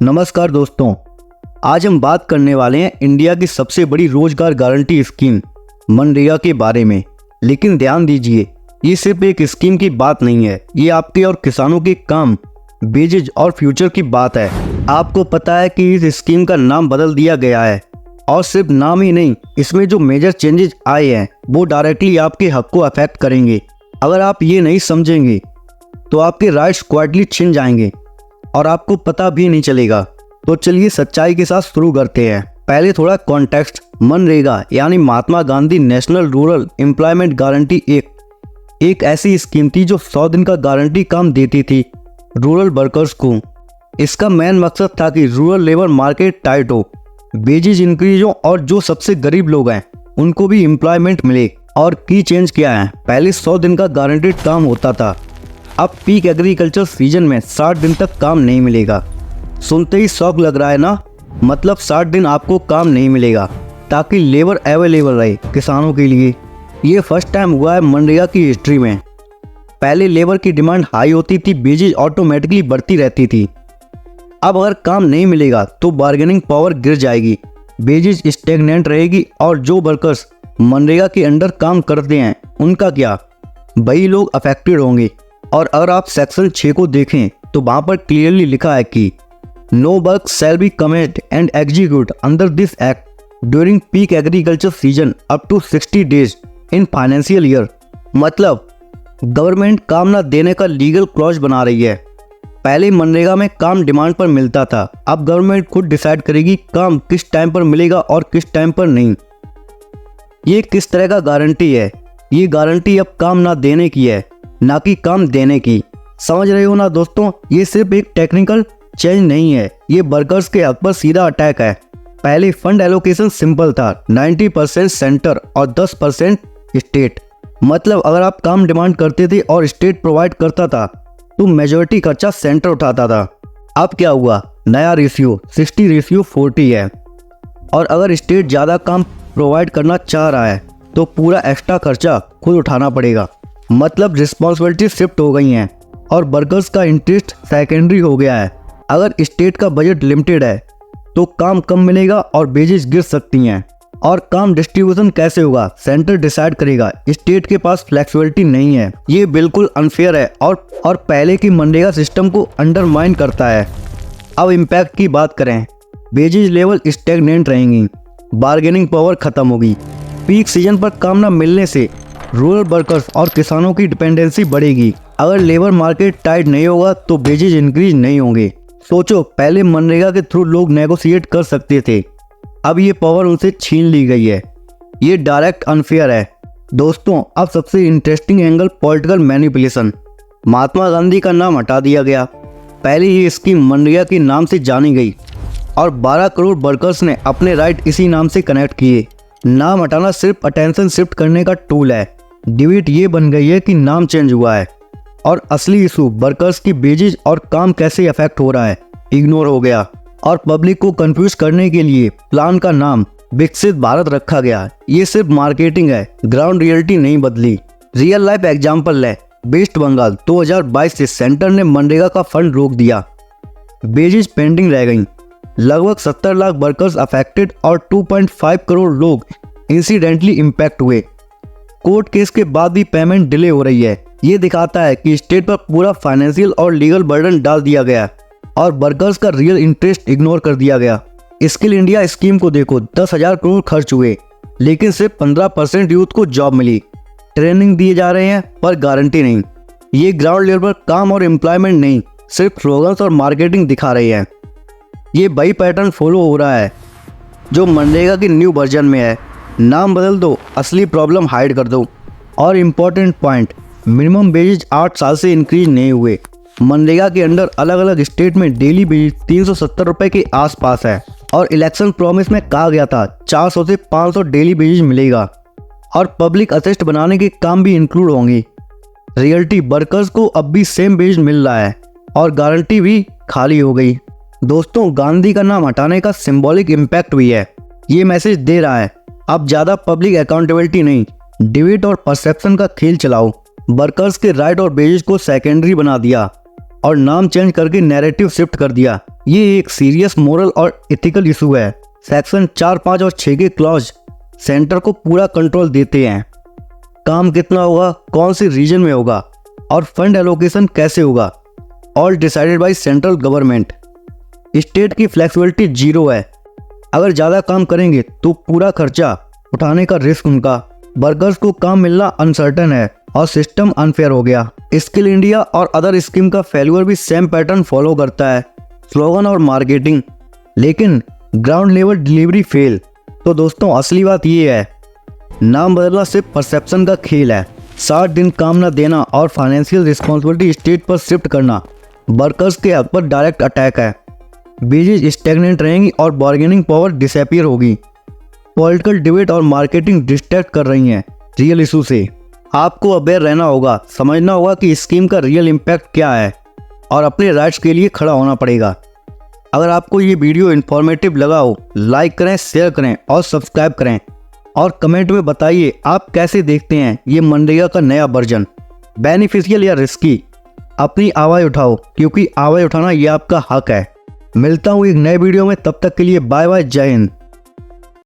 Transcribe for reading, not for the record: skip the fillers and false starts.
नमस्कार दोस्तों, आज हम बात करने वाले हैं इंडिया की सबसे बड़ी रोजगार गारंटी स्कीम मनरेगा के बारे में। लेकिन ध्यान दीजिए, ये सिर्फ एक स्कीम की बात नहीं है, ये आपके और किसानों के काम, वेजेज और फ्यूचर की बात है। आपको पता है कि इस स्कीम का नाम बदल दिया गया है, और सिर्फ नाम ही नहीं, इसमें जो मेजर चेंजेस आए हैं वो डायरेक्टली आपके हक को अफेक्ट करेंगे। अगर आप ये नहीं समझेंगे तो आपके राइट्स क्वाइटली छिन जाएंगे और आपको पता भी नहीं चलेगा। तो चलिए सच्चाई के साथ शुरू करते हैं। पहले थोड़ा कॉन्टेक्स्ट। मनरेगा यानी Mahatma Gandhi national rural employment guarantee act एक ऐसी स्कीम थी जो 100 दिन का गारंटी काम देती थी रूरल वर्कर्स को। इसका मेन मकसद था कि रूरल लेबर मार्केट टाइट हो, वेजेज इंक्रीज हो और जो सबसे गरीब लोग हैं उनको भी एम्प्लॉयमेंट मिले। और की चेंज क्या है, पहले 100 दिन का गारंटेड काम होता था, अब पीक एग्रीकल्चर सीजन में 60 दिन तक काम नहीं मिलेगा। सुनते ही शौक लग रहा है ना, मतलब 60 दिन आपको काम नहीं मिलेगा ताकि लेबर अवेलेबल रहे किसानों के लिए। ये फर्स्ट टाइम हुआ है मनरेगा की हिस्ट्री में। पहले लेबर की डिमांड हाई होती थी, वेजेज ऑटोमेटिकली बढ़ती रहती थी। अब अगर काम नहीं मिलेगा तो बार्गेनिंग पावर गिर जाएगी, वेजेज स्टेगनेंट रहेगी और जो वर्कर्स मनरेगा के अंडर काम करते हैं उनका क्या, वही लोग अफेक्टेड होंगे। और अगर आप सेक्शन 6 को देखें तो वहाँ पर क्लियरली लिखा है कि no work shall be commenced and executed under this act during peak agriculture season up to 60 days in financial year. मतलब गवर्नमेंट काम ना देने का लीगल क्लॉज बना रही है। पहले मनरेगा में काम डिमांड पर मिलता था, अब गवर्नमेंट खुद डिसाइड करेगी काम किस टाइम पर मिलेगा और किस टाइम पर नहीं। ये किस तरह का गारंटी है? ये गारंटी अब काम ना देने की है, ना कि काम देने की। समझ रहे हो ना दोस्तों, ये सिर्फ एक टेक्निकल चेंज नहीं है, ये वर्कर्स के हक पर सीधा अटैक है। पहले फंड एलोकेशन सिंपल था, 90% सेंटर और 10% स्टेट। मतलब अगर आप काम डिमांड करते थे और स्टेट प्रोवाइड करता था तो मेजॉरिटी खर्चा सेंटर उठाता था। अब क्या हुआ, नया रेशियो 60:40 है, और अगर स्टेट ज़्यादा काम प्रोवाइड करना चाह रहा है तो पूरा एक्स्ट्रा खर्चा खुद उठाना पड़ेगा। मतलब रिस्पॉन्सिबिलिटी शिफ्ट हो गई हैं और वर्कर्स का इंटरेस्ट सेकेंडरी हो गया है। अगर स्टेट का बजट लिमिटेड है तो काम कम मिलेगा और वेजेस गिर सकती हैं। और काम डिस्ट्रीब्यूशन कैसे होगा, सेंटर डिसाइड करेगा, स्टेट के पास फ्लेक्सिबिलिटी नहीं है। ये बिल्कुल अनफेयर है और पहले की मनरेगा सिस्टम को अंडरमाइन करता है। अब इम्पैक्ट की बात करें, वेजेज लेवल स्टेगनेंट रहेंगी, बार्गेनिंग पावर खत्म होगी, पीक सीजन पर काम न मिलने से रूरल वर्कर्स और किसानों की डिपेंडेंसी बढ़ेगी। अगर लेबर मार्केट टाइट नहीं होगा तो वेजेज इंक्रीज नहीं होंगे। सोचो, पहले मनरेगा के थ्रू लोग नेगोशिएट कर सकते थे, अब ये पावर उनसे छीन ली गई है। ये डायरेक्ट अनफेयर है। दोस्तों, अब सबसे interesting angle political manipulation. Mahatma Gandhi का नाम हटा दिया गया। पहले ये स्कीम मनरेगा के नाम से जानी गई और 12 करोड़ वर्कर्स ने अपने राइट इसी नाम से कनेक्ट किए। नाम हटाना सिर्फ अटेंशन शिफ्ट करने का टूल है। डिबेट ये बन गई है कि नाम चेंज हुआ है और असली इशू वर्कर्स की वेजेज और काम कैसे अफेक्ट हो रहा है इग्नोर हो गया। और पब्लिक को कंफ्यूज करने के लिए प्लान का नाम विकसित भारत रखा गया। ये सिर्फ मार्केटिंग है, ग्राउंड रियलिटी नहीं बदली। रियल लाइफ एग्जांपल है, वेस्ट बंगाल 2022 से सेंटर ने मनरेगा का फंड रोक दिया, वेजेज पेंडिंग रह गई, लगभग 70 लाख वर्कर्स अफेक्टेड और 2.5 करोड़ लोग इंसिडेंटली इम्पैक्ट हुए। कोर्ट केस के बाद भी पेमेंट डिले हो रही है। ये दिखाता है कि स्टेट पर पूरा फाइनेंशियल और लीगल बर्डन डाल दिया गया और वर्कर्स का रियल इंटरेस्ट इग्नोर कर दिया गया। स्किल इंडिया स्कीम को देखो, 10,000 करोड़ खर्च हुए लेकिन सिर्फ 15% यूथ को जॉब मिली। ट्रेनिंग दिए जा रहे हैं पर गारंटी नहीं। ये ग्राउंड लेवल पर काम और एम्प्लॉयमेंट नहीं, सिर्फ स्लोगन्स और मार्केटिंग दिखा रही है। ये वही पैटर्न फॉलो हो रहा है जो मनरेगा की न्यू वर्जन में है। नाम बदल दो, असली प्रॉब्लम हाइड कर दो। और इम्पोर्टेंट पॉइंट, मिनिमम वेजेज 8 साल से इंक्रीज नहीं हुए। मनरेगा के अंडर अलग अलग स्टेट में डेली वेज 370 रुपये के आसपास है और इलेक्शन प्रॉमिस में कहा गया था 400 से 500 डेली वेजेज मिलेगा और पब्लिक असिस्ट बनाने के काम भी इंक्लूड होंगे। रियलिटी, वर्कर्स को अब भी सेम वेज मिल रहा है और गारंटी भी खाली हो गई। दोस्तों, गांधी का नाम हटाने का सिंबॉलिक इम्पैक्ट भी है। ये मैसेज दे रहा है अब ज़्यादा पब्लिक अकाउंटेबिलिटी नहीं, डिबेट और परसेप्शन का खेल चलाओ। वर्कर्स के राइट और वेजेज को सेकेंडरी बना दिया और नाम चेंज करके नैरेटिव शिफ्ट कर दिया। ये एक सीरियस मोरल और एथिकल इशू है। सेक्शन 4, 5 और 6 के क्लॉज सेंटर को पूरा कंट्रोल देते हैं। काम कितना होगा, कौन सी रीजन में होगा और फंड एलोकेशन कैसे होगा, all decided by central government. State की फ्लेक्सिबिलिटी 0 है। अगर ज़्यादा काम करेंगे तो पूरा खर्चा उठाने का रिस्क उनका। वर्कर्स को काम मिलना अनसर्टन है और सिस्टम अनफेयर हो गया। स्किल इंडिया और अदर स्कीम का फेल्यूर भी सेम पैटर्न फॉलो करता है, स्लोगन और मार्केटिंग, लेकिन ग्राउंड लेवल डिलीवरी फेल। तो दोस्तों असली बात ये है, नाम बदलना सिर्फ परसेप्शन का खेल है। 60 दिन काम न देना और फाइनेंशियल रिस्पॉन्सिबिलिटी स्टेट पर शिफ्ट करना वर्कर्स के हक पर डायरेक्ट अटैक है। वेजेज स्टैग्नेंट रहेंगी और बार्गेनिंग पावर डिसअपीयर होगी। पॉलिटिकल डिबेट और मार्केटिंग डिस्ट्रैक्ट कर रही हैं रियल इशू से। आपको अवेयर रहना होगा, समझना होगा कि स्कीम का रियल इम्पैक्ट क्या है और अपने राइट्स के लिए खड़ा होना पड़ेगा। अगर आपको ये वीडियो इन्फॉर्मेटिव लगा हो, लाइक करें, शेयर करें और सब्सक्राइब करें और कमेंट में बताइए आप कैसे देखते हैं ये मनरेगा का नया वर्जन, बेनिफिशियल या रिस्की। अपनी आवाज़ उठाओ, क्योंकि आवाज़ उठाना ये आपका हक है। मिलता हूँ एक नए वीडियो में, तब तक के लिए बाय बाय, जय हिंद।